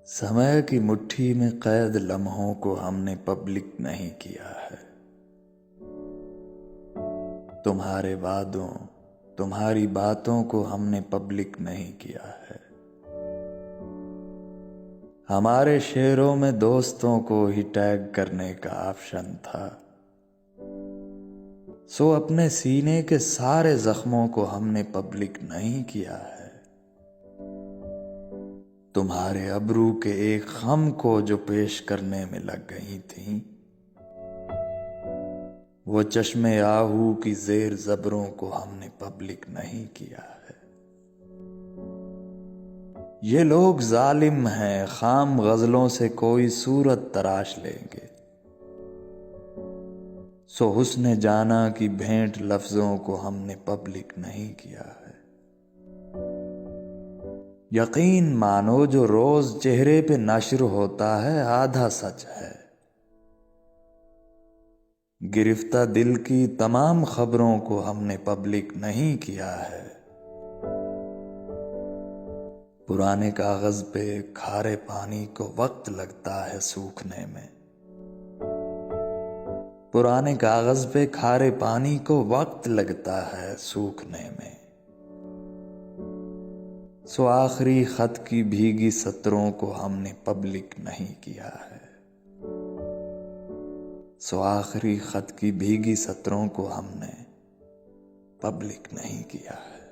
समय की मुट्ठी में कैद लम्हों को हमने पब्लिक नहीं किया है। तुम्हारे वादों, तुम्हारी बातों को हमने पब्लिक नहीं किया है। हमारे शेरों में दोस्तों को ही टैग करने का ऑप्शन था। सो अपने सीने के सारे जख्मों को हमने पब्लिक नहीं किया है। तुम्हारे अब्रू के एक गम को जो पेश करने में लग गई थीं, वो चश्मे आहू की जेर जबरों को हमने पब्लिक नहीं किया है। ये लोग जालिम हैं, खाम गजलों से कोई सूरत तराश लेंगे। सो हुस्ने जाना की भेंट लफ्जों को हमने पब्लिक नहीं किया है। यकीन मानो जो रोज चेहरे पे नश्र होता है आधा सच है। गिरफ्ता दिल की तमाम खबरों को हमने पब्लिक नहीं किया है। पुराने कागज पे खारे पानी को वक्त लगता है सूखने में। पुराने कागज पे खारे पानी को वक्त लगता है सूखने में। सो आखिरी खत की भीगी सत्रों को हमने पब्लिक नहीं किया है। सो आखिरी खत की भीगी सत्रों को हमने पब्लिक नहीं किया है।